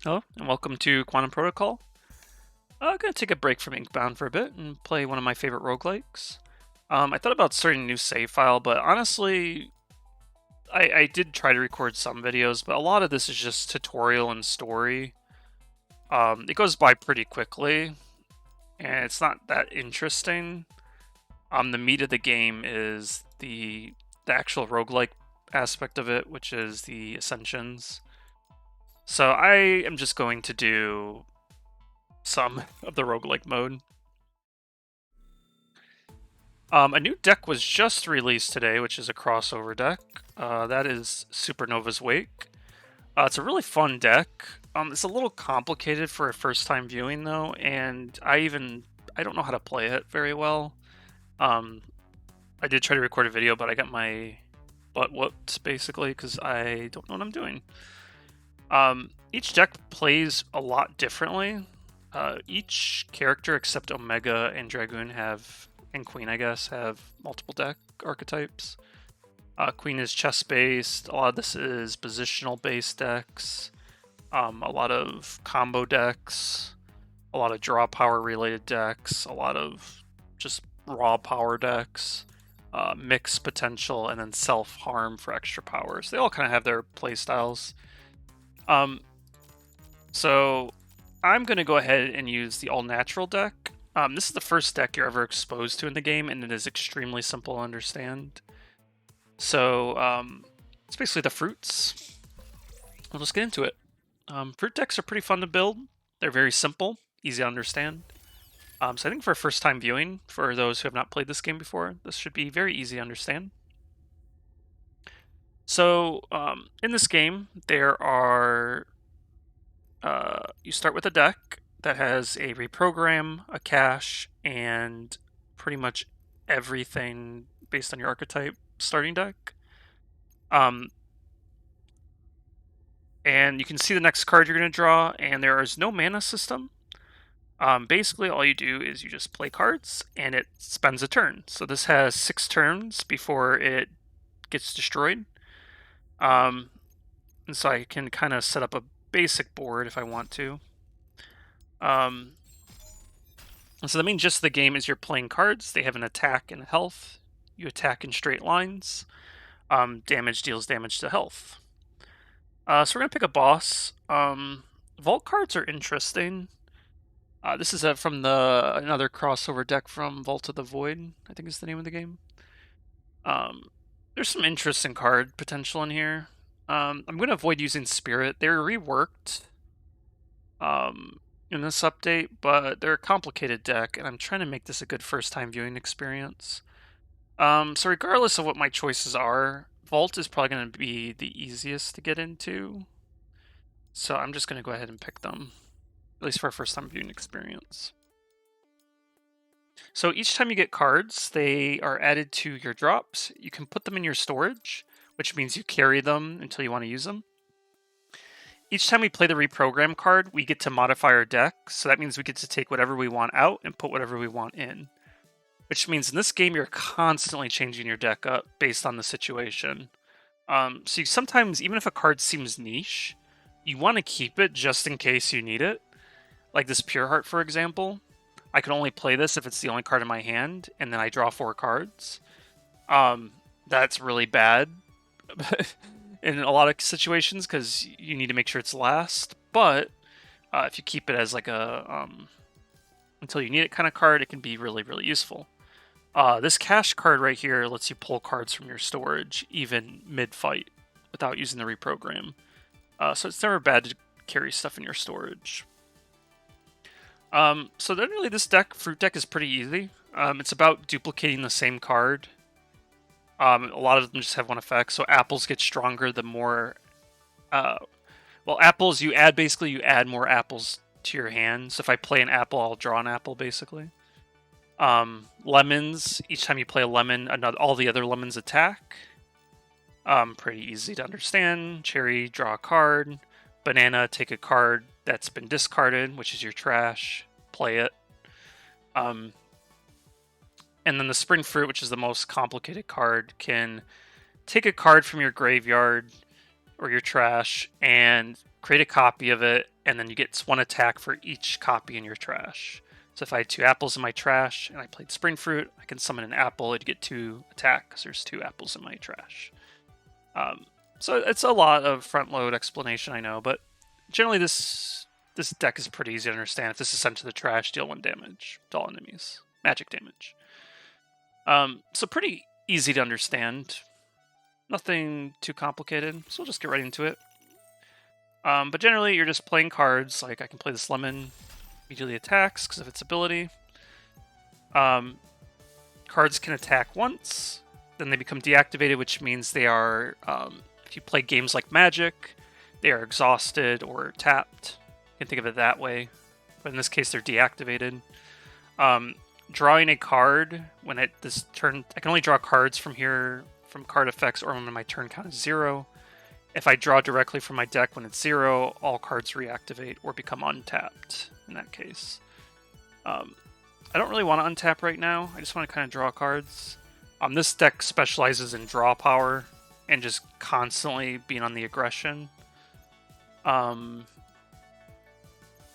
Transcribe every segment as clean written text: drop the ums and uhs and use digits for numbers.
Hello, and welcome to Quantum Protocol. I'm going to take a break from Inkbound for a bit and play one of my favorite roguelikes. I thought about starting a new save file, but honestly, I did try to record some videos, but a lot of this is just tutorial and story. It goes by pretty quickly, and it's not that interesting. The meat of the game is the actual roguelike aspect of it, which is the Ascensions. So I am just going to do some of the roguelike mode. A new deck was just released today, which is a crossover deck. That is Supernova's Wake. It's a really fun deck. It's a little complicated for a first-time viewing, though, and I don't know how to play it very well. I did try to record a video, but I got my butt whooped, basically, because I don't know what I'm doing. Each deck plays a lot differently. Each character except Omega and Dragoon and Queen, I guess, have multiple deck archetypes. Queen is chess-based. A lot of this is positional-based decks. A lot of combo decks. A lot of draw power-related decks. A lot of just raw power decks. Mix potential, and then self-harm for extra powers. They all kind of have their playstyles. So I'm going to go ahead and use the all-natural deck. This is the first deck you're ever exposed to in the game, and it is extremely simple to understand. So it's basically the fruits. We'll just get into it. Fruit decks are pretty fun to build. They're very simple, easy to understand. So I think for a first-time viewing, for those who have not played this game before, this should be very easy to understand. So in this game, there are... you start with a deck that has a reprogram, a cache, and pretty much everything based on your archetype starting deck. And you can see the next card you're going to draw, and there is no mana system. Basically, all you do is you just play cards, and it spends a turn. So this has 6 turns before it gets destroyed. And so I can kind of set up a basic board if I want to. So the main gist of the game is you're playing cards. They have an attack and health. You attack in straight lines. Damage deals damage to health. So we're going to pick a boss. Vault cards are interesting. This is from another crossover deck from Vault of the Void, I think is the name of the game. There's some interesting card potential in here. I'm going to avoid using Spirit. They're reworked in this update, but they're a complicated deck, and I'm trying to make this a good first-time viewing experience. So regardless of what my choices are, Vault is probably going to be the easiest to get into. So I'm just going to go ahead and pick them, at least for a first-time viewing experience. So each time you get cards, they are added to your drops. You can put them in your storage, which means you carry them until you want to use them. Each time we play the reprogram card, we get to modify our deck. So that means we get to take whatever we want out and put whatever we want in. Which means in this game, you're constantly changing your deck up based on the situation. So you sometimes, even if a card seems niche, you want to keep it just in case you need it. Like this Pure Heart, for example. I can only play this if it's the only card in my hand, and then I draw 4 cards. That's really bad in a lot of situations because you need to make sure it's last. But if you keep it as like a until you need it kind of card, it can be really, really useful. This cache card right here lets you pull cards from your storage even mid-fight without using the reprogram. So it's never bad to carry stuff in your storage. So then really this fruit deck is pretty easy. It's about duplicating the same card. A lot of them just have one effect. So apples get stronger the more... well, apples, you add more apples to your hand. So if I play an apple, I'll draw an apple, basically. Lemons, each time you play a lemon, all the other lemons attack. Pretty easy to understand. Cherry, draw a card. Banana, take a card that's been discarded, which is your trash. Play it. And then the spring fruit, which is the most complicated card, can take a card from your graveyard or your trash and create a copy of it, and then you get 1 attack for each copy in your trash. So if I had 2 apples in my trash and I played Spring Fruit, I can summon an apple and get 2 attack because there's 2 apples in my trash. So it's a lot of front load explanation, I know, but generally this deck is pretty easy to understand. If this is sent to the trash, deal 1 damage to all enemies. Magic damage. So pretty easy to understand. Nothing too complicated, so we'll just get right into it. But generally, you're just playing cards. Like, I can play this lemon, immediately attacks because of its ability. Cards can attack once, then they become deactivated, which means they are, if you play games like Magic, they are exhausted or tapped. You can think of it that way. But in this case, they're deactivated. Drawing a card, when this turn, I can only draw cards from here, from card effects, or when my turn count is 0. If I draw directly from my deck when it's 0, all cards reactivate or become untapped in that case. I don't really want to untap right now. I just want to kind of draw cards. This deck specializes in draw power and just constantly being on the aggression.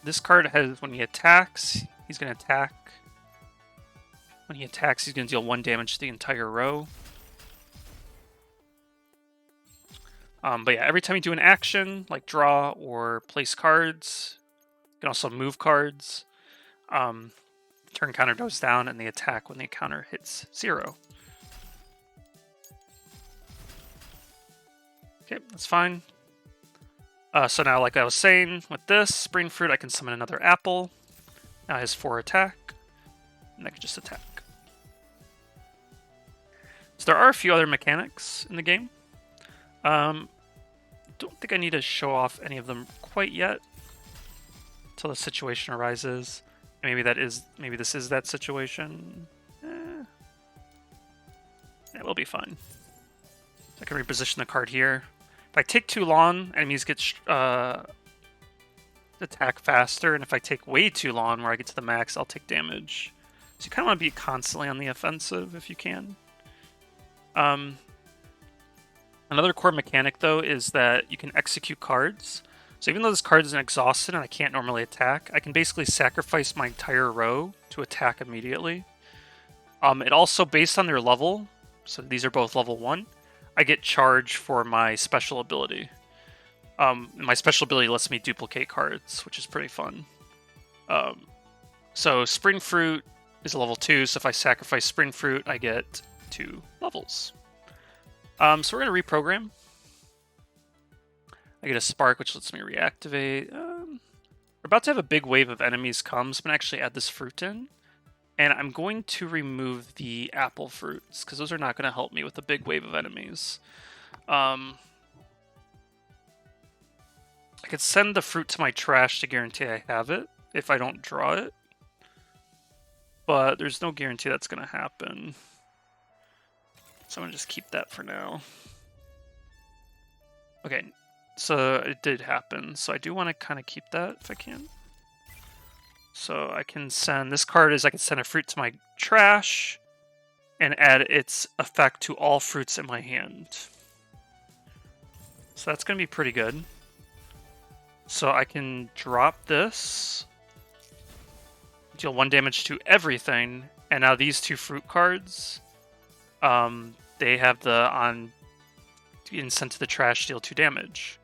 This card has, when he attacks, he's going to attack. When he attacks, he's going to deal 1 damage to the entire row. But yeah, every time you do an action, like draw or place cards, you can also move cards. Turn counter goes down, and they attack when the counter hits 0. Okay, that's fine. So now, like I was saying, with this Spring Fruit, I can summon another apple. Now it has 4 attack, and I can just attack. So there are a few other mechanics in the game. Don't think I need to show off any of them quite yet until the situation arises. Maybe this is that situation. It will be fine. So I can reposition the card here. If I take too long, enemies get attack faster, and if I take way too long, where I get to the max, I'll take damage. So you kind of want to be constantly on the offensive if you can. Another core mechanic, though, is that you can execute cards. So even though this card isn't exhausted and I can't normally attack, I can basically sacrifice my entire row to attack immediately. It also, based on their level, so these are both level 1, I get charge for my special ability. My special ability lets me duplicate cards, which is pretty fun. So Spring Fruit is a level 2, so if I sacrifice Spring Fruit, I get 2 levels. So we're going to reprogram. I get a spark, which lets me reactivate. We're about to have a big wave of enemies come, so I'm going to actually add this fruit in. And I'm going to remove the apple fruits, because those are not going to help me with the big wave of enemies. I could send the fruit to my trash to guarantee I have it, if I don't draw it. But there's no guarantee that's going to happen. So I'm going to just keep that for now. Okay, so it did happen. So I do want to kind of keep that if I can. So I can send, this card is I can send a fruit to my trash and add its effect to all fruits in my hand. So that's going to be pretty good. So I can drop this, deal 1 damage to everything, and now these 2 fruit cards, they have the on being sent to the trash, deal 2 damage.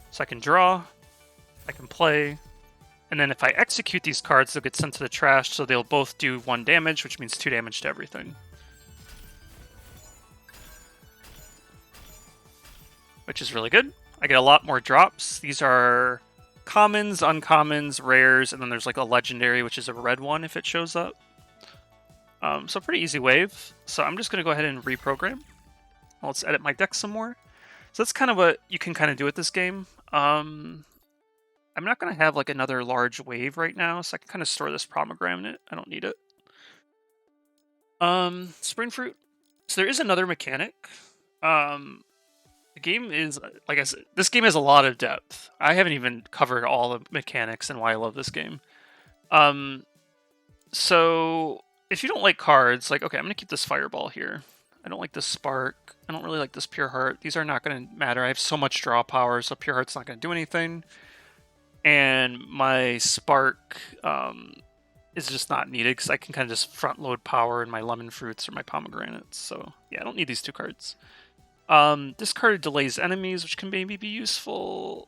So I can draw, I can play, and then if I execute these cards, they'll get sent to the trash, so they'll both do 1 damage, which means 2 damage to everything. Which is really good. I get a lot more drops. These are commons, uncommons, rares, and then there's like a legendary, which is a red one if it shows up. So pretty easy wave. So I'm just going to go ahead and reprogram. Let's edit my deck some more. So that's kind of what you can kind of do with this game. I'm not going to have like another large wave right now, so I can kind of store this pomegranate. I don't need it. Spring Fruit. So there is another mechanic. The game is, like I said, this game has a lot of depth. I haven't even covered all the mechanics and why I love this game. So if you don't like cards, like, okay, I'm going to keep this Fireball here. I don't like this Spark. I don't really like this Pure Heart. These are not going to matter. I have so much draw power, so Pure Heart's not going to do anything. And my spark is just not needed because I can kind of just front load power in my lemon fruits or my pomegranates. So yeah, I don't need these 2 cards. This card delays enemies, which can maybe be useful.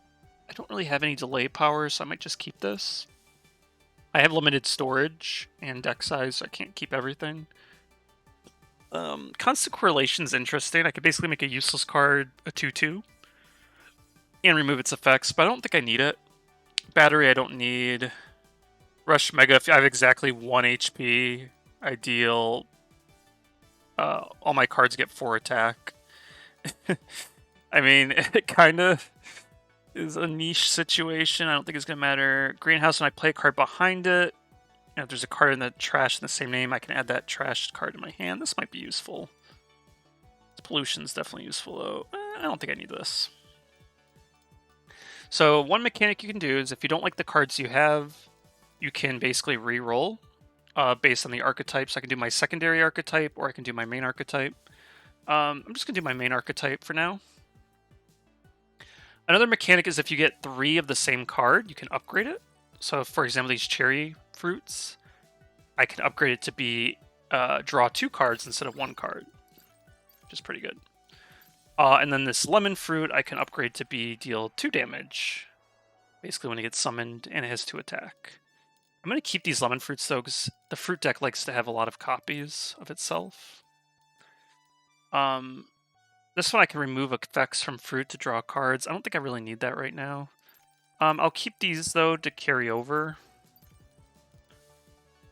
I don't really have any delay power, so I might just keep this. I have limited storage and deck size, so I can't keep everything. Constant Correlation's interesting. I could basically make a useless card a 2/2 and remove its effects, but I don't think I need it. Battery I don't need. Rush Mega, if I have exactly 1 HP, ideal. All my cards get 4 attack. I mean, it kind of is a niche situation. I don't think it's going to matter. Greenhouse, when I play a card behind it, and if there's a card in the trash in the same name, I can add that trash card to my hand. This might be useful. Pollution's definitely useful, though. I don't think I need this. So one mechanic you can do is if you don't like the cards you have, you can basically re-roll based on the archetypes. I can do my secondary archetype, or I can do my main archetype. I'm just going to do my main archetype for now. Another mechanic is if you get 3 of the same card, you can upgrade it. So, for example, these cherry fruits, I can upgrade it to be draw 2 cards instead of 1 card, which is pretty good. And then this lemon fruit, I can upgrade to be deal 2 damage, basically when it gets summoned, and it has 2 attack. I'm going to keep these lemon fruits, though, because the fruit deck likes to have a lot of copies of itself. This one I can remove effects from fruit to draw cards. I don't think I really need that right now. I'll keep these, though, to carry over.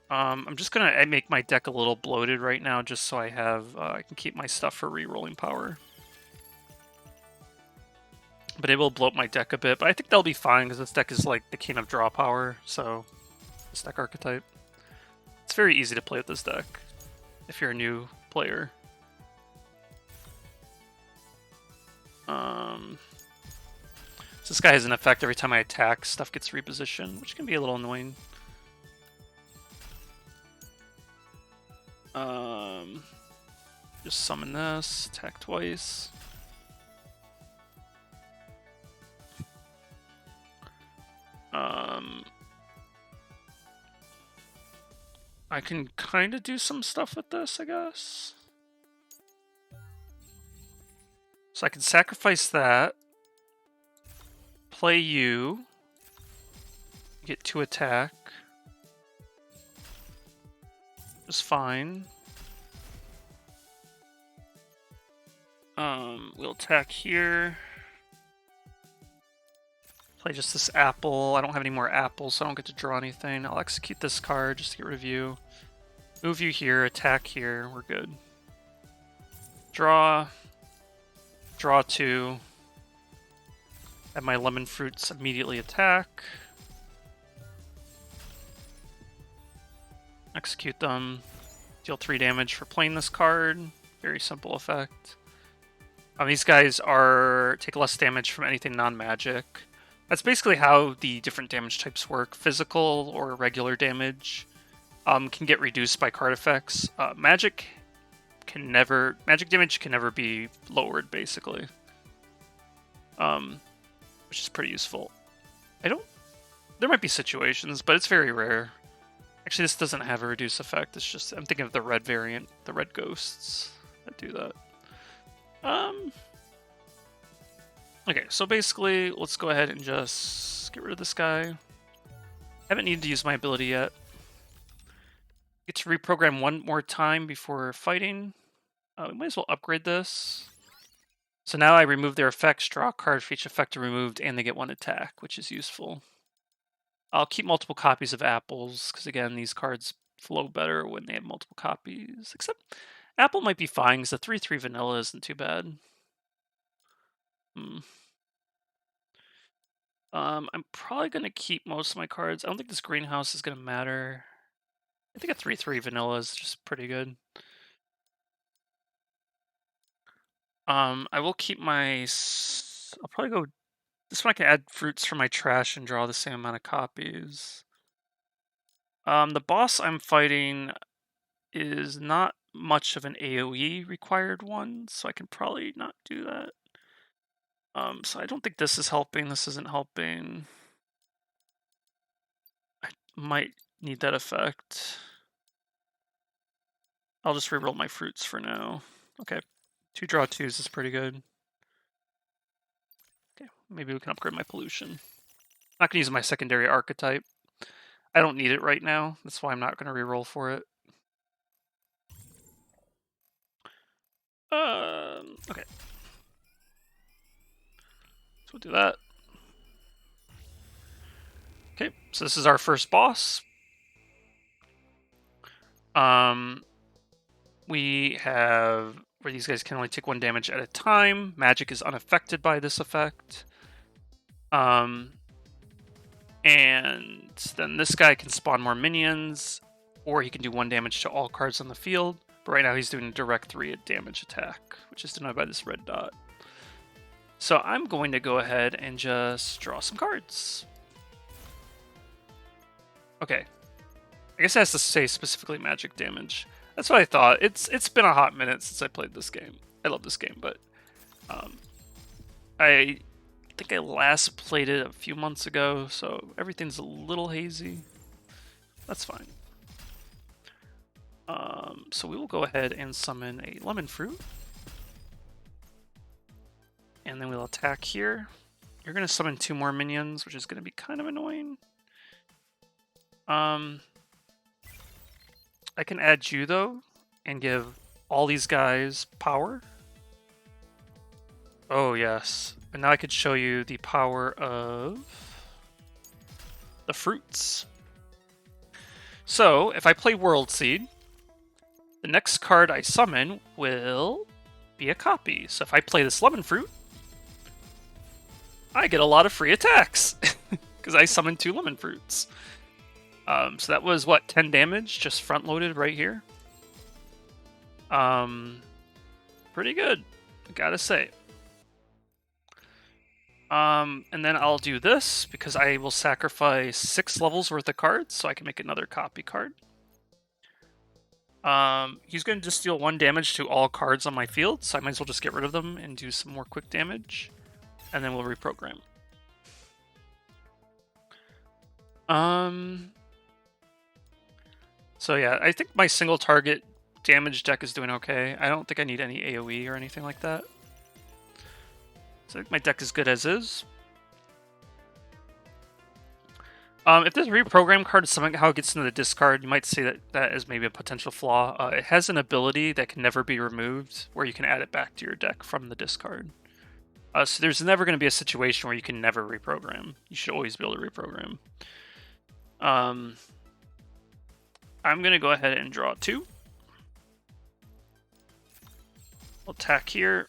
I'm just going to make my deck a little bloated right now, just so I have I can keep my stuff for re-rolling power. But it will bloat my deck a bit, but I think that'll be fine, because this deck is like the king of draw power, so this deck archetype. It's very easy to play with this deck, if you're a new player. So this guy has an effect every time I attack, stuff gets repositioned, which can be a little annoying. Just summon this, attack twice. I can kind of do some stuff with this, I guess. So I can sacrifice that, play you, get 2 attack. Just fine. We'll attack here. Play just this apple. I don't have any more apples, so I don't get to draw anything. I'll execute this card just to get rid of you. Move you here, attack here. We're good. Draw. Draw 2. Have my lemon fruits immediately attack. Execute them. Deal 3 damage for playing this card. Very simple effect. These guys take less damage from anything non-magic. That's basically how the different damage types work. Physical or regular damage can get reduced by card effects. Magic damage can never be lowered, basically. Which is pretty useful. There might be situations, but it's very rare. Actually, this doesn't have a reduce effect. It's just, I'm thinking of the red variant, the red ghosts that do that. Okay, so basically, let's go ahead and just get rid of this guy. Haven't needed to use my ability yet. Get to reprogram 1 more time before fighting. We might as well upgrade this. So now I remove their effects, draw a card for each effect removed, and they get 1 attack, which is useful. I'll keep multiple copies of apples, because again, these cards flow better when they have multiple copies. Except apple might be fine, because the 3/3 vanilla isn't too bad. I'm probably going to keep most of my cards. I don't think this greenhouse is going to matter. I think a 3/3 vanilla is just pretty good. I will keep my... I'll probably go... This one I can add fruits for my trash and draw the same amount of copies. The boss I'm fighting is not much of an AoE required one, so I can probably not do that. So I don't think this is helping. This isn't helping. Might need that effect. I'll just reroll my fruits for now. Okay. 2 draw 2s is pretty good. Okay, maybe we can upgrade my pollution. Not gonna use my secondary archetype. I don't need it right now. That's why I'm not gonna reroll for it. Okay. So we'll do that. Okay, so this is our first boss. We have where these guys can only take 1 damage at a time. Magic is unaffected by this effect. And then this guy can spawn more minions, or he can do 1 damage to all cards on the field. But right now he's doing a direct 3 damage attack, which is denoted by this red dot. So I'm going to go ahead and just draw some cards. Okay. I guess it has to say specifically magic damage. That's what I thought. It's been a hot minute since I played this game. I love this game, but I think I last played it a few months ago, so everything's a little hazy. That's fine. So we will go ahead and summon a lemon fruit. And then we'll attack here. You're going to summon 2 more minions, which is going to be kind of annoying. I can add you, though, and give all these guys power. Oh, yes. And now I could show you the power of the fruits. So, if I play World Seed, the next card I summon will be a copy. So if I play this lemon fruit, I get a lot of free attacks because I summoned 2 lemon fruits. So that was, what, 10 damage just front-loaded right here? Pretty good, I gotta say. And then I'll do this because I will sacrifice 6 levels worth of cards so I can make another copy card. He's going to just deal 1 damage to all cards on my field, so I might as well just get rid of them and do some more quick damage. And then we'll reprogram. So yeah, I think my single target damage deck is doing okay. I don't think I need any AoE or anything like that. So I think my deck is good as is. If this reprogram card somehow gets into the discard, you might say that is maybe a potential flaw. It has an ability that can never be removed, where you can add it back to your deck from the discard. So there's never going to be a situation where you can never reprogram. You should always be able to reprogram. I'm going to go ahead and draw 2. We'll attack here,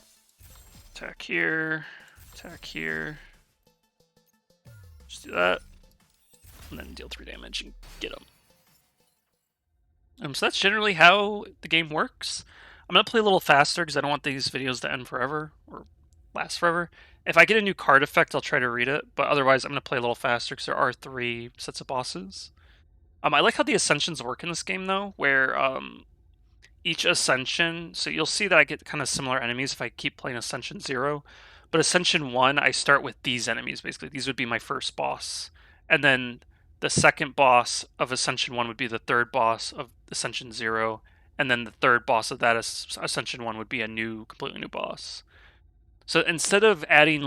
attack here, attack here. Just do that. And then deal 3 damage and get them. So that's generally how the game works. I'm going to play a little faster because I don't want these videos to end forever or last forever. If I get a new card effect, I'll try to read it, but otherwise I'm going to play a little faster because there are 3 sets of bosses. I like how the Ascensions work in this game, though, where each Ascension... So you'll see that I get kind of similar enemies if I keep playing Ascension 0. But Ascension 1, I start with these enemies, basically. These would be my first boss. And then the second boss of Ascension 1 would be the third boss of Ascension 0. And then the third boss of that Ascension 1 would be a completely new boss. So instead of adding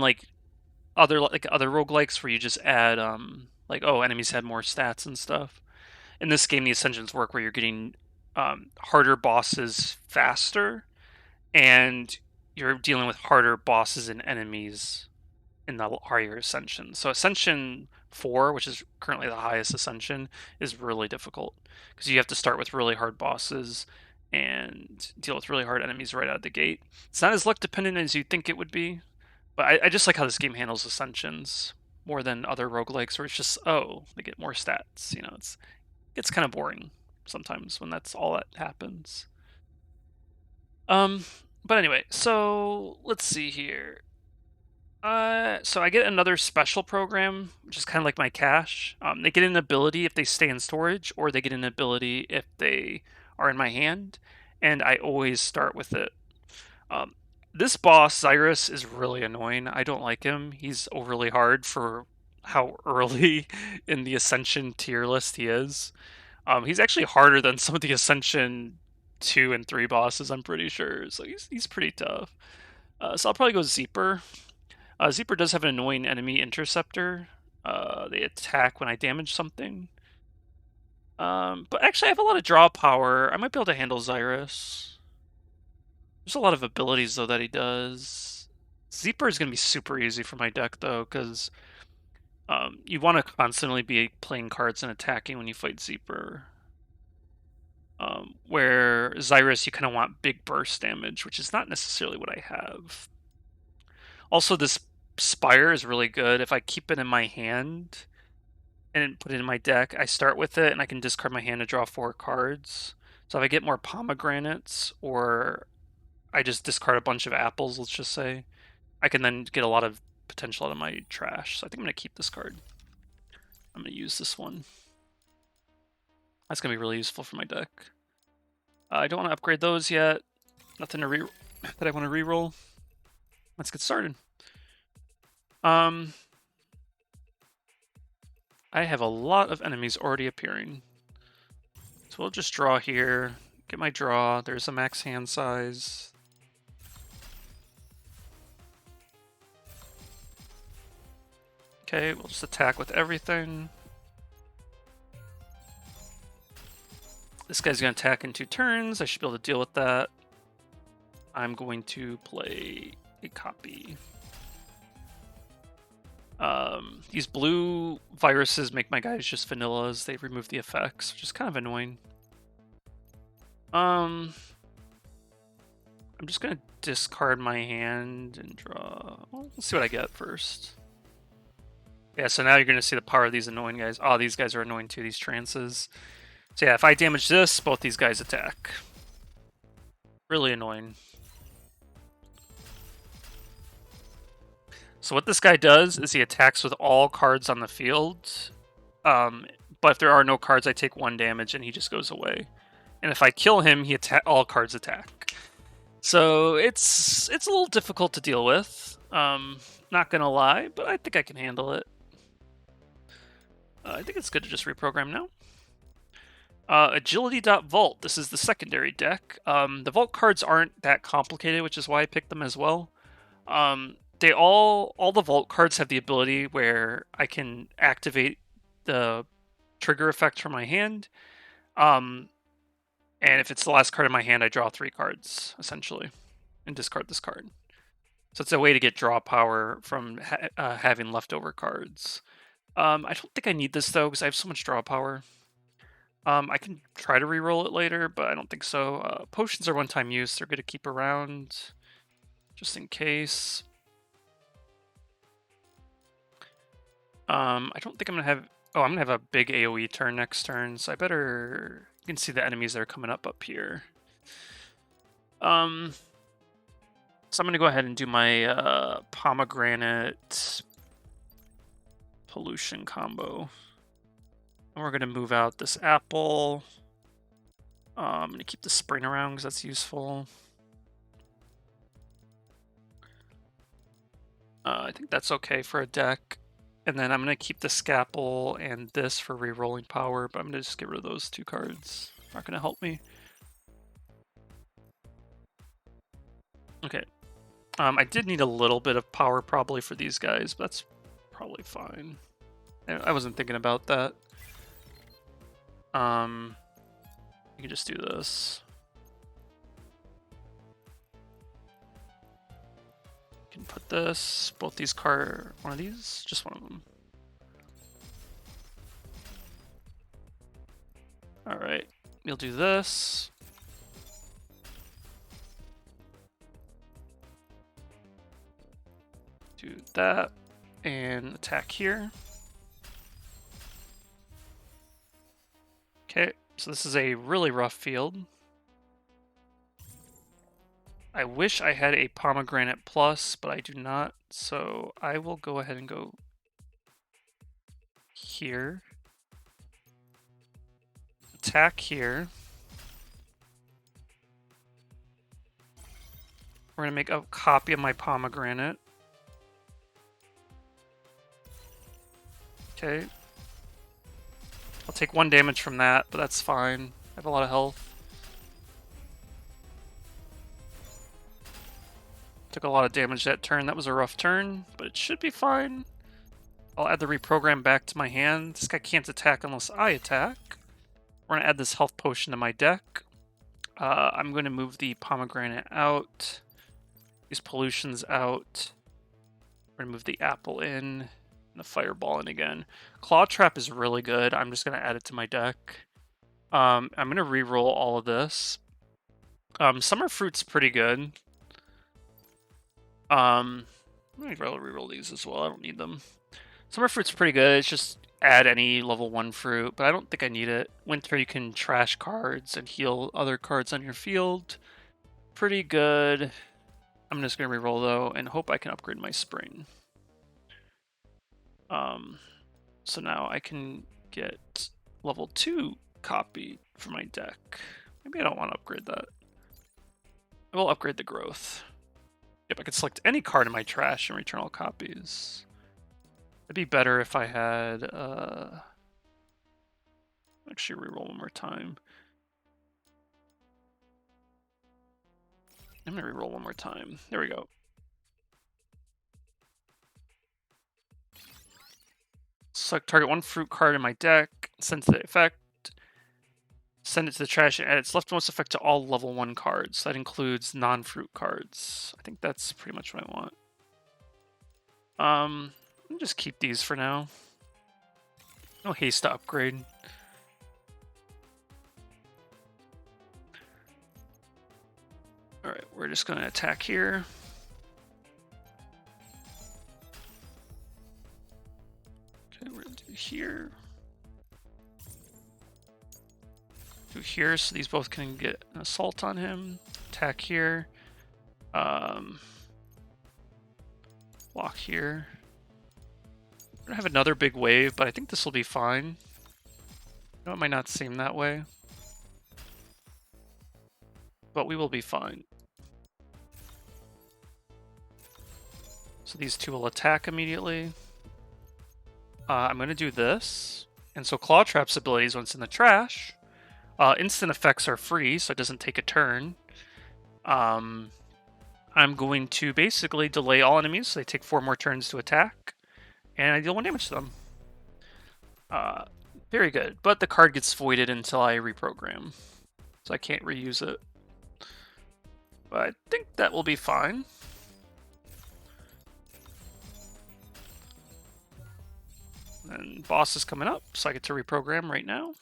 other roguelikes where you just add enemies had more stats and stuff, in this game the Ascensions work where you're getting harder bosses faster, and you're dealing with harder bosses and enemies in the higher Ascension. So Ascension 4, which is currently the highest Ascension, is really difficult because you have to start with really hard bosses and deal with really hard enemies right out of the gate. It's not as luck dependent as you'd think it would be, but I just like how this game handles Ascensions more than other roguelikes where it's just, oh, they get more stats. It's kind of boring sometimes when that's all that happens. But anyway, so let's see here. So I get another special program, which is kind of like my cache. They get an ability if they stay in storage, or they get an ability if they are in my hand, and I always start with it. This boss, Cyrus, is really annoying. I don't like him. He's overly hard for how early in the Ascension tier list he is. He's actually harder than some of the Ascension 2 and 3 bosses, I'm pretty sure. So he's pretty tough. So I'll probably go Zeeper. Zeeper does have an annoying enemy interceptor. They attack when I damage something. But actually I have a lot of draw power. I might be able to handle Xyrus. There's a lot of abilities, though, that he does. Zeeper is going to be super easy for my deck, though, because you want to constantly be playing cards and attacking when you fight Zeeper. Where Xyrus, you kind of want big burst damage, which is not necessarily what I have. Also, this Spire is really good. If I keep it in my hand and put it in my deck, I start with it, and I can discard my hand to draw 4 cards. So if I get more pomegranates, or I just discard a bunch of apples, let's just say, I can then get a lot of potential out of my trash. So I think I'm going to keep this card. I'm going to use this one. That's going to be really useful for my deck. I don't want to upgrade those yet. Nothing to that I want to reroll. Let's get started. I have a lot of enemies already appearing. So we'll just draw here. Get my draw. There's a max hand size. Okay, we'll just attack with everything. This guy's going to attack in 2 turns. I should be able to deal with that. I'm going to play a copy. These blue viruses make my guys just vanillas. They remove the effects, which is kind of annoying. I'm just going to discard my hand and draw. Well, let's see what I get first. Yeah, so now you're going to see the power of these annoying guys. Oh, these guys are annoying too, these trances. So yeah, if I damage this, both these guys attack. Really annoying. So what this guy does is he attacks with all cards on the field. But if there are no cards, I take 1 damage and he just goes away. And if I kill him, all cards attack. So it's a little difficult to deal with. Not gonna lie, but I think I can handle it. I think it's good to just reprogram now. Agility.Vault. This is the secondary deck. The Vault cards aren't that complicated, which is why I picked them as well. They all the Vault cards have the ability where I can activate the trigger effect from my hand. And if it's the last card in my hand, I draw 3 cards, essentially, and discard this card. So it's a way to get draw power from having leftover cards. I don't think I need this, though, because I have so much draw power. I can try to reroll it later, but I don't think so. Potions are one-time use. They're good to keep around, just in case. I don't think I'm going to have... Oh, I'm going to have a big AoE turn next turn, so I better... You can see the enemies that are coming up here. So I'm going to go ahead and do my pomegranate pollution combo. And we're going to move out this apple. I'm going to keep the spring around because that's useful. I think that's okay for a deck. And then I'm going to keep the scalpel and this for re-rolling power, but I'm going to just get rid of those 2 cards. Not going to help me. Okay. I did need a little bit of power probably for these guys, but that's probably fine. I wasn't thinking about that. You can just do this. You can put this, both these one of these, just one of them. All right, you'll do this. Do that and attack here. Okay, so this is a really rough field. I wish I had a pomegranate plus, but I do not, so I will go ahead and go here. Attack here. We're going to make a copy of my pomegranate. Okay. I'll take 1 damage from that, but that's fine. I have a lot of health. Took a lot of damage that turn. That was a rough turn, but it should be fine. I'll add the reprogram back to my hand. This guy can't attack unless I attack. We're going to add this health potion to my deck. I'm going to move the pomegranate out. These pollutions out. We're going to move the apple in. And the fireball in again. Claw Trap is really good. I'm just going to add it to my deck. I'm going to reroll all of this. Summer Fruit's pretty good. Let me reroll these as well. I don't need them. Summer Fruit's pretty good. It's just add any level 1 fruit, but I don't think I need it. Winter, you can trash cards and heal other cards on your field. Pretty good. I'm just going to reroll, though, and hope I can upgrade my spring. So now I can get level 2 copy for my deck. Maybe I don't want to upgrade that. I will upgrade the growth. Yep, I could select any card in my trash and return all copies. It'd be better if I had, actually reroll one more time. I'm gonna reroll one more time. There we go. Select target 1 fruit card in my deck, send to the effect, send it to the trash, and add its leftmost effect to all level 1 cards. That includes non-fruit cards. I think that's pretty much what I want. I'll just keep these for now. No haste to upgrade. Alright, we're just going to attack here. Okay, we're going to do here. Do here, so these both can get an assault on him. Attack here. Block here. We're going to have another big wave, but I think this will be fine. I know it might not seem that way, but we will be fine. So these two will attack immediately. I'm going to do this. And so Claw Trap's abilities, once in the trash, instant effects are free, so it doesn't take a turn. I'm going to basically delay all enemies, so they take 4 more turns to attack. And I deal 1 damage to them. Very good. But the card gets voided until I reprogram. So I can't reuse it. But I think that will be fine. And boss is coming up, so I get to reprogram right now.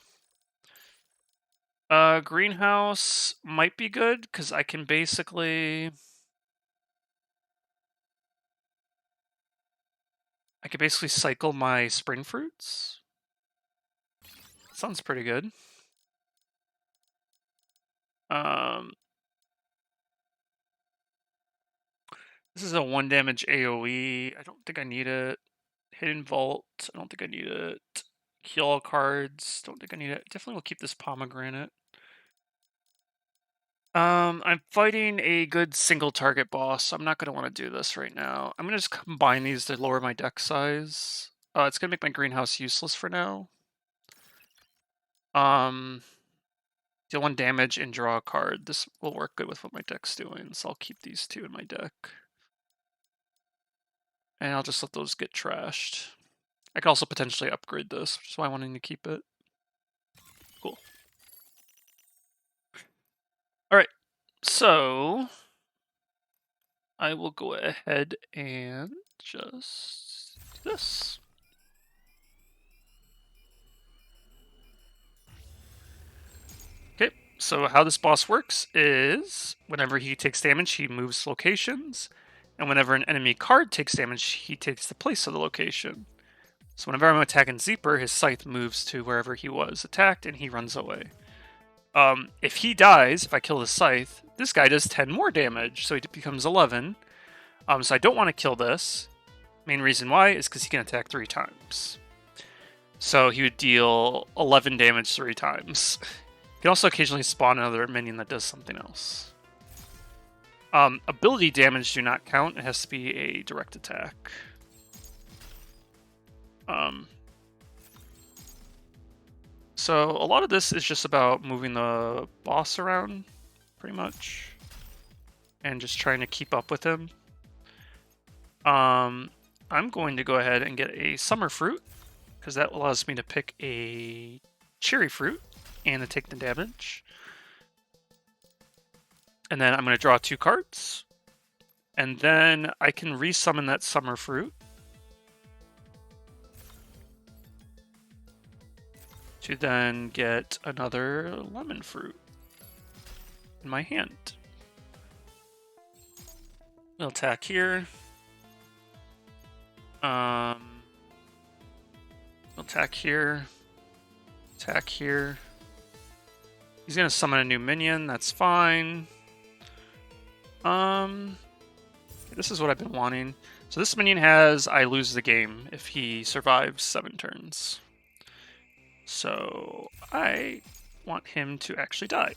Greenhouse might be good, because I can basically... cycle my spring fruits. Sounds pretty good. This is a 1 damage AoE. I don't think I need it. Hidden Vault. I don't think I need it. Heal all cards. Don't think I need it. Definitely will keep this pomegranate. I'm fighting a good single target boss, so I'm not going to want to do this right now. I'm going to just combine these to lower my deck size. It's going to make my greenhouse useless for now. Deal 1 damage and draw a card. This will work good with what my deck's doing, so I'll keep these 2 in my deck. And I'll just let those get trashed. I could also potentially upgrade this, which is why I wanted to keep it. Cool. Alright, so I will go ahead and just do this. Okay, so how this boss works is whenever he takes damage, he moves locations. And whenever an enemy card takes damage, he takes the place of the location. So whenever I'm attacking Zeeper, his scythe moves to wherever he was attacked, and he runs away. If he dies, if I kill the scythe, this guy does 10 more damage, so he becomes 11. So I don't want to kill this. Main reason why is because he can attack 3 times. So he would deal 11 damage 3 times. He can also occasionally spawn another minion that does something else. Ability damage do not count. It has to be a direct attack. So a lot of this is just about moving the boss around, pretty much, and just trying to keep up with him. I'm going to go ahead and get a summer fruit, because that allows me to pick a cherry fruit and to take the damage. And then I'm going to draw 2 cards. And then I can resummon that summer fruit to then get another lemon fruit in my hand. We'll attack here. We'll attack here. Attack here. He's gonna summon a new minion, that's fine. This is what I've been wanting. So this minion has I lose the game if he survives 7 turns. So I want him to actually die.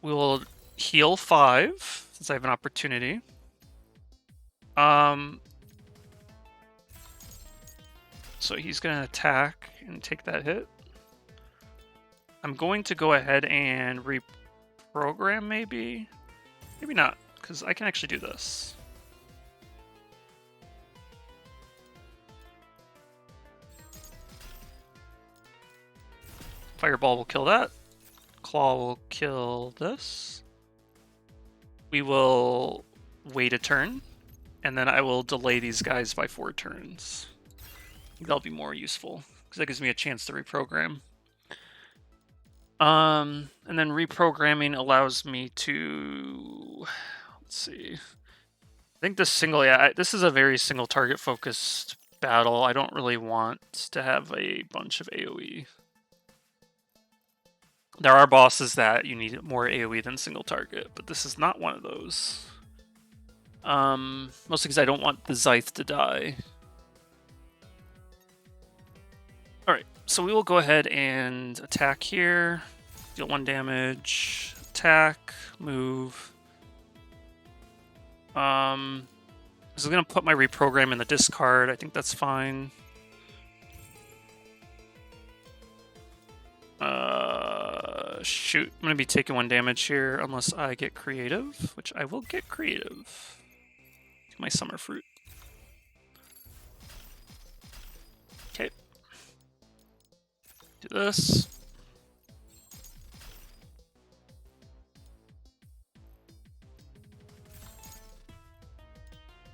We will heal 5 since I have an opportunity. So he's gonna attack and take that hit. I'm going to go ahead and reprogram maybe. Maybe not, because I can actually do this. Fireball will kill that. Claw will kill this. We will wait a turn, and then I will delay these guys by 4 turns. I think that'll be more useful, because that gives me a chance to reprogram. And then reprogramming allows me to... Let's see. I think this this is a very single target focused battle. I don't really want to have a bunch of AoE. There are bosses that you need more AoE than single target, but this is not one of those. Mostly because I don't want the Scythe to die. Alright, so we will go ahead and attack here. Deal 1 damage. Attack. Move. This is going to put my reprogram in the discard. I think that's fine. Shoot. I'm going to be taking 1 damage here unless I get creative, which I will get creative. My summer fruit. Okay. Do this.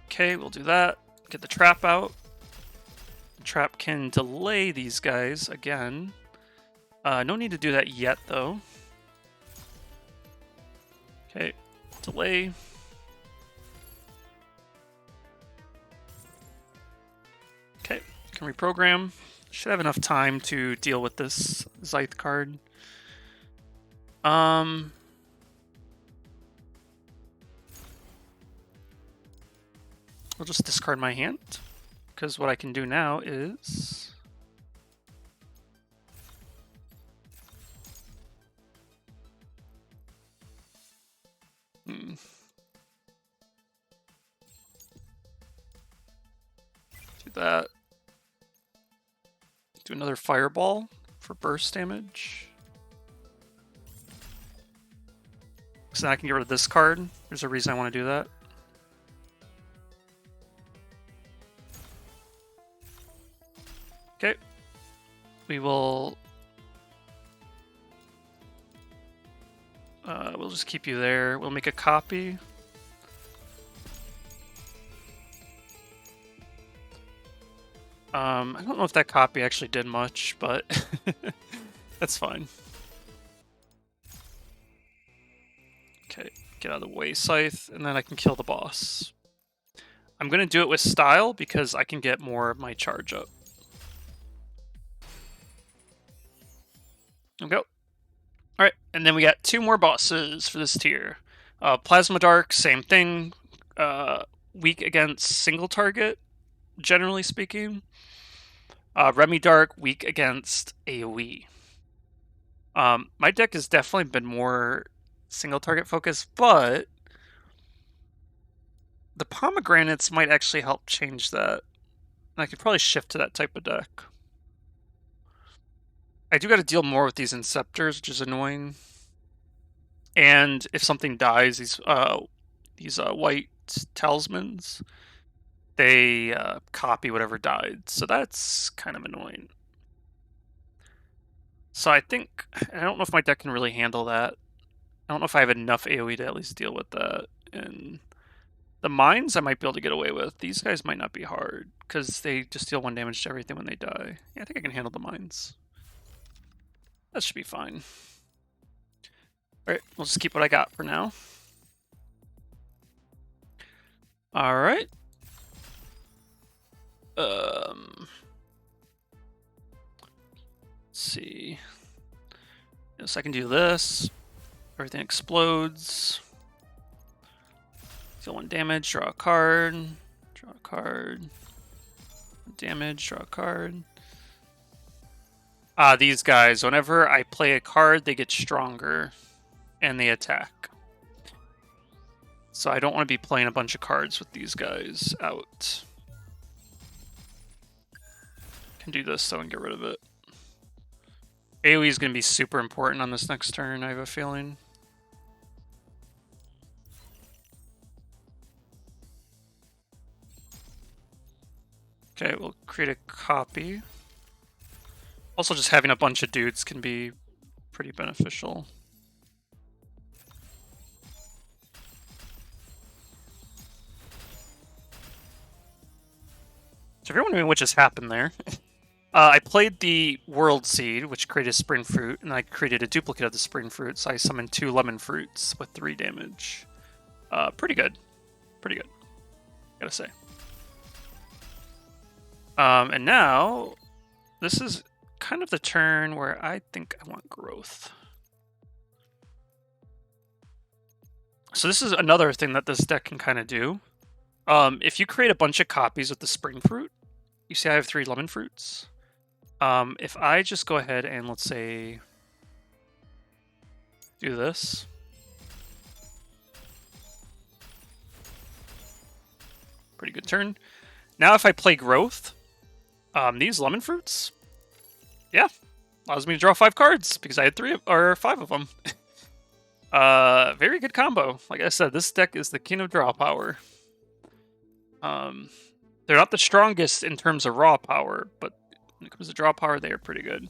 Okay, we'll do that. Get the trap out. The trap can delay these guys again. No need to do that yet, though. Okay, delay. Okay, can reprogram. Should have enough time to deal with this Scythe card. I'll just discard my hand, because what I can do now is... Do that. Do another fireball for burst damage. So now I can get rid of this card. There's a reason I want to do that. Okay. We will... we'll just keep you there. We'll make a copy. I don't know if that copy actually did much, but that's fine. Okay, get out of the way, Scythe, and then I can kill the boss. I'm going to do it with style because I can get more of my charge up. There we go. Alright, and then we got 2 more bosses for this tier. Plasma Dark, same thing. Weak against single target, generally speaking. Remy Dark, weak against AoE. My deck has definitely been more single target focused, but the pomegranates might actually help change that. And I could probably shift to that type of deck. I do got to deal more with these Inceptors, which is annoying. And if something dies, these white talismans, they copy whatever died. So that's kind of annoying. So I think, I don't know if my deck can really handle that. I don't know if I have enough AoE to at least deal with that. And the mines I might be able to get away with. These guys might not be hard, because they just deal 1 damage to everything when they die. Yeah, I think I can handle the mines. That should be fine. Alright, we'll just keep what I got for now. Alright. Let's see. Yes, I can do this. Everything explodes. Deal 1 damage, draw a card. Draw a card. Damage, draw a card. These guys, whenever I play a card, they get stronger. And they attack. So I don't want to be playing a bunch of cards with these guys out. Can do this though and get rid of it. AoE is going to be super important on this next turn, I have a feeling. Okay, we'll create a copy. Also, just having a bunch of dudes can be pretty beneficial. So if you're wondering what just happened there, I played the World Seed, which created Spring Fruit, and I created a duplicate of the Spring Fruit, so I summoned 2 Lemon Fruits with 3 damage. Pretty good. Pretty good, gotta say. And now, this is kind of the turn where I think I want growth. So this is another thing that this deck can kind of do. If you create a bunch of copies with the Spring Fruit, you see I have 3 Lemon Fruits. If I just go ahead and, let's say, do this. Pretty good turn. Now if I play growth, these Lemon Fruits, yeah, allows me to draw 5 cards because I had 5 of them. Very good combo. Like I said, this deck is the king of draw power. They're not the strongest in terms of raw power, but when it comes to draw power, they are pretty good.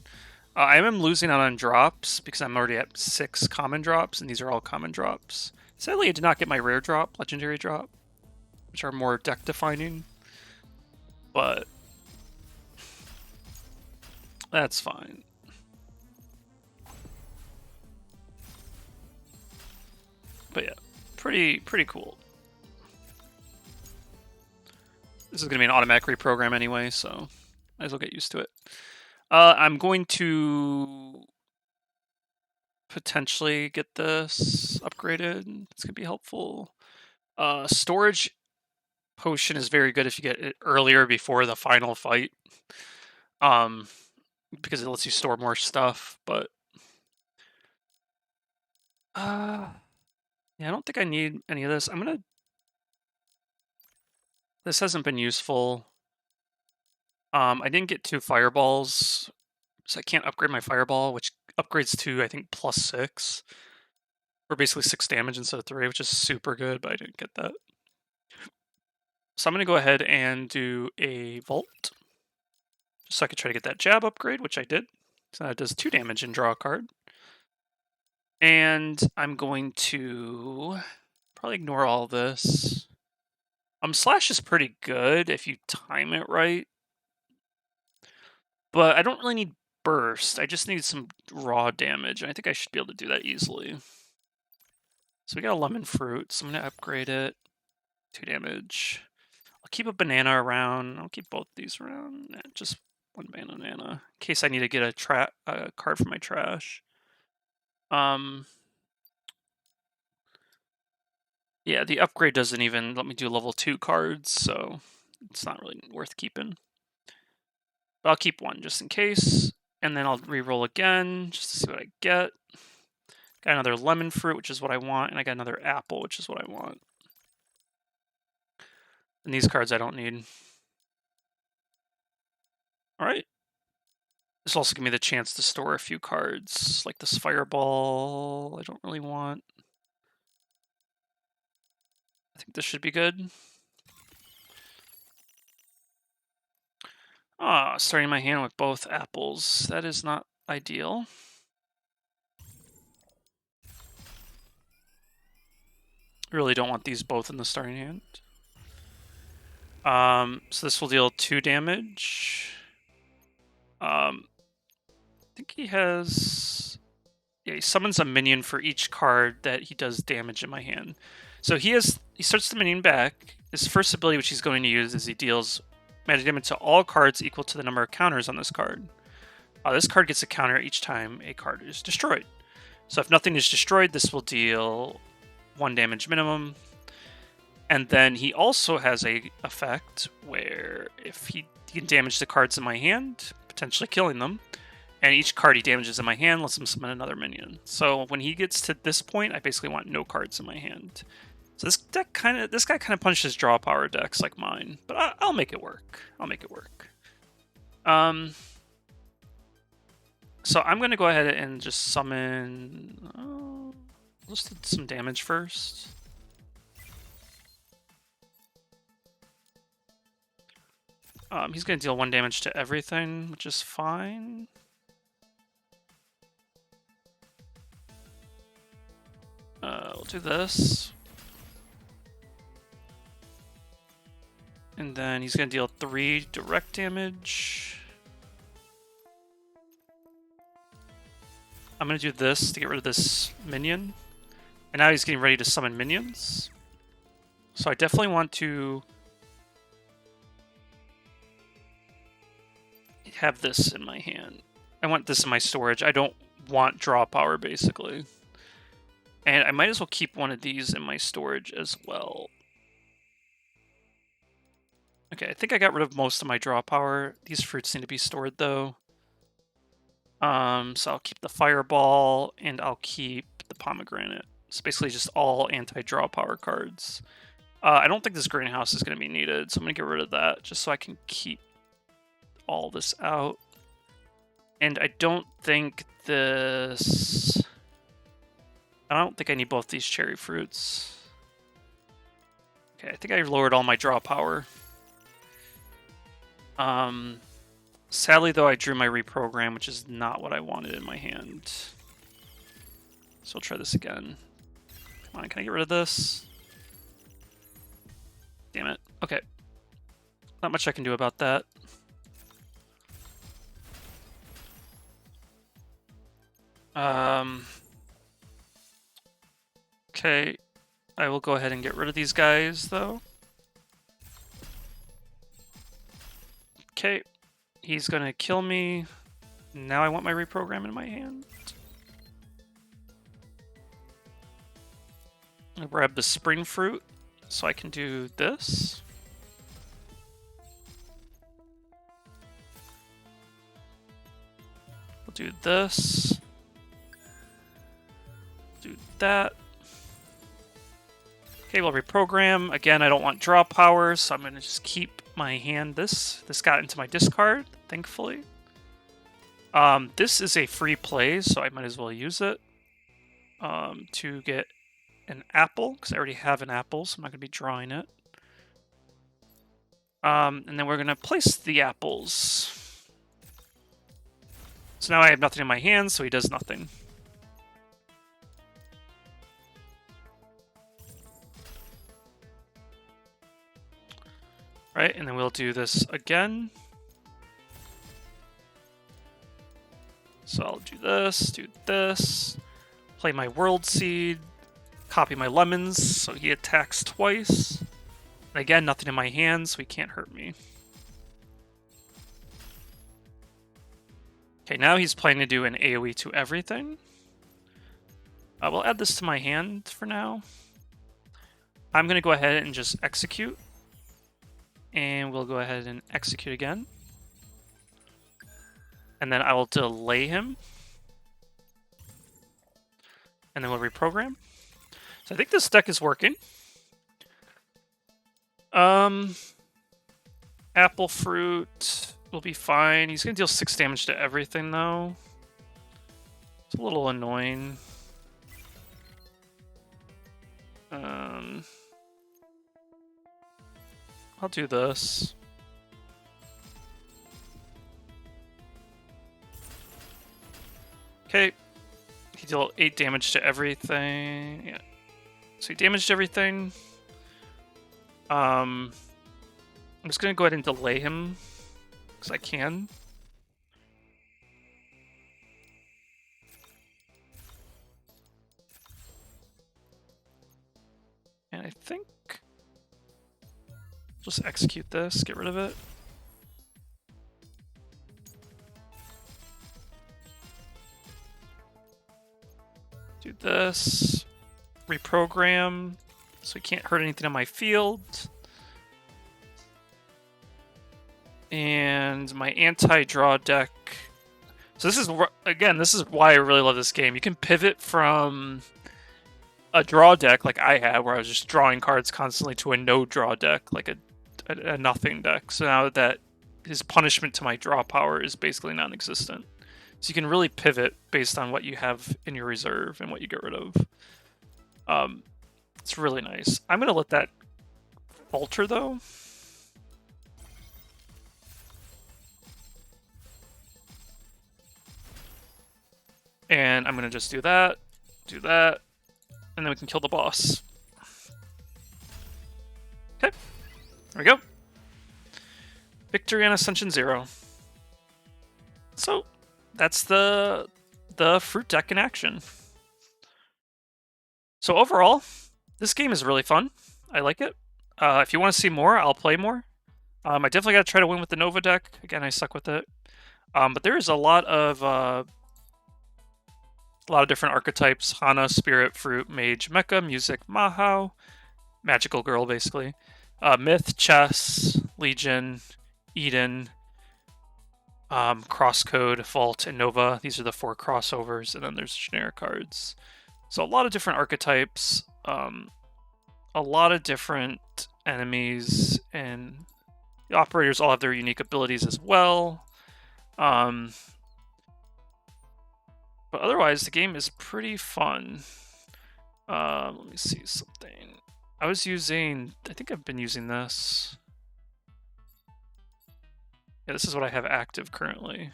I am losing out on drops because I'm already at 6 common drops, and these are all common drops. Sadly, I did not get my rare drop, legendary drop, which are more deck defining, but that's fine. But yeah, pretty cool. This is going to be an automatic reprogram anyway, so might as well get used to it. I'm going to potentially get this upgraded. It's going to be helpful. Storage potion is very good if you get it earlier before the final fight. Because it lets you store more stuff, but yeah, I don't think I need any of this. This hasn't been useful. I didn't get 2 fireballs, so I can't upgrade my fireball, which upgrades to, I think, +6. Or basically 6 damage instead of 3, which is super good, but I didn't get that. So I'm going to go ahead and do a Vault, just so I could try to get that jab upgrade, which I did. So that does 2 damage and draw a card. And I'm going to probably ignore all this. Slash is pretty good if you time it right. But I don't really need burst. I just need some raw damage. And I think I should be able to do that easily. So we got a lemon fruit, so I'm going to upgrade it. 2 damage. I'll keep a banana around. I'll keep both these around. Just 1 banana in case I need to get a card from my trash. Yeah, the upgrade doesn't even let me do level 2 cards, so it's not really worth keeping. But I'll keep 1 just in case, and then I'll re-roll again just to see what I get. Got another lemon fruit, which is what I want, and I got another apple, which is what I want. And these cards I don't need. Alright. This will also give me the chance to store a few cards, like this fireball I don't really want. I think this should be good. Ah, starting my hand with both apples. That is not ideal. Really don't want these both in the starting hand. So this will deal 2 damage. I think he has... Yeah, he summons a minion for each card that he does damage in my hand. So he starts the minion back. His first ability, which he's going to use, is he deals magic damage to all cards equal to the number of counters on this card. This card gets a counter each time a card is destroyed. So if nothing is destroyed, this will deal 1 damage minimum. And then he also has a effect where if he can damage the cards in my hand, potentially killing them, and each card he damages in my hand lets him summon another minion. So when he gets to this point, I basically want no cards in my hand. So this guy kind of punches draw power decks like mine, but I'll make it work. I'll make it work. So I'm going to go ahead and just summon... let's do some damage first. He's going to deal 1 damage to everything, which is fine. We'll do this. And then he's going to deal 3 direct damage. I'm going to do this to get rid of this minion. And now he's getting ready to summon minions. So I definitely want to have this in my hand. I want this in my storage. I don't want draw power, basically. And I might as well keep one of these in my storage as well. Okay, I think I got rid of most of my draw power. These fruits need to be stored, though. So I'll keep the fireball, and I'll keep the pomegranate. It's basically just all anti-draw power cards. I don't think this greenhouse is going to be needed, so I'm going to get rid of that, just so I can keep all this out. And I don't think this... I don't think I need both these cherry fruits. Okay, I think I lowered all my draw power. Sadly, though, I drew my reprogram, which is not what I wanted in my hand. So I'll try this again. Come on, can I get rid of this? Damn it. Okay. Not much I can do about that. Okay. I will go ahead and get rid of these guys, though. Okay. He's gonna kill me. Now I want my reprogram in my hand. I'll grab the spring fruit so I can do this. We'll do this. Do that. Okay, we'll reprogram. Again, I don't want draw power, so I'm going to just keep my hand this. This got into my discard, thankfully. This is a free play, so I might as well use it to get an apple, because I already have an apple, so I'm not going to be drawing it. And then we're going to place the apples. So now I have nothing in my hand, so he does nothing. Right, and then we'll do this again. So I'll do this, play my world seed, copy my lemons, so he attacks twice. And again, nothing in my hand, so he can't hurt me. Okay, now he's planning to do an AoE to everything. We'll add this to my hand for now. I'm going to go ahead and just execute. And we'll go ahead and execute again. And then I will delay him. And then we'll reprogram. So I think this deck is working. Apple fruit. will be fine. He's gonna deal 6 damage to everything though. It's a little annoying. I'll do this. Okay. He dealt 8 damage to everything. Yeah. So he damaged everything. I'm just gonna go ahead and delay him because I can. And I think just execute this, get rid of it. Do this. Reprogram so he can't hurt anything on my field. And my anti-draw deck. So this is, again, this is why I really love this game. You can pivot from a draw deck like I had, where I was just drawing cards constantly, to a no-draw deck, like a nothing deck. So now that his punishment to my draw power is basically non-existent. So you can really pivot based on what you have in your reserve and what you get rid of. It's really nice. I'm going to let that falter, though. And I'm going to just do that, and then we can kill the boss. Okay, there we go. Victory on Ascension 0. So, that's the fruit deck in action. So overall, this game is really fun. I like it. If you want to see more, I'll play more. I definitely got to try to win with the Nova deck. Again, I suck with it. But there is a lot of different archetypes: Hana, Spirit, Fruit, Mage, Mecha, Music, Mahou, Magical Girl, basically. Myth, Chess, Legion, Eden, Crosscode, Vault, and Nova. These are the 4 crossovers, and then there's generic cards. So a lot of different archetypes, a lot of different enemies, and the operators all have their unique abilities as well. But otherwise, the game is pretty fun. Let me see something. I think I've been using this. Yeah, this is what I have active currently.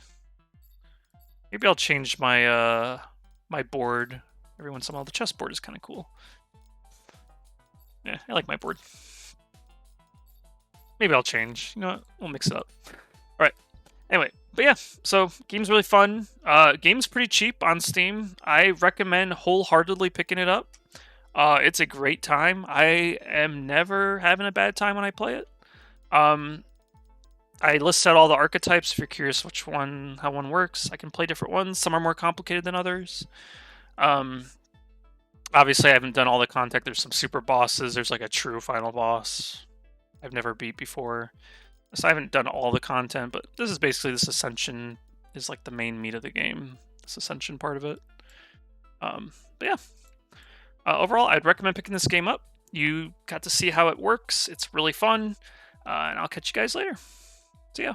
Maybe I'll change my my board every once in a while. The chessboard is kind of cool. Yeah, I like my board. Maybe I'll change. You know what? We'll mix it up. All right. Anyway, but yeah, so game's really fun. Game's pretty cheap on Steam. I recommend wholeheartedly picking it up. It's a great time. I am never having a bad time when I play it. I listed out all the archetypes if you're curious how one works. I can play different ones. Some are more complicated than others. Obviously, I haven't done all the content. There's some super bosses. There's like a true final boss I've never beat before. So I haven't done all the content, but this is basically this Ascension is like the main meat of the game. This Ascension part of it. But yeah. Overall, I'd recommend picking this game up. You got to see how it works. It's really fun. And I'll catch you guys later. See ya.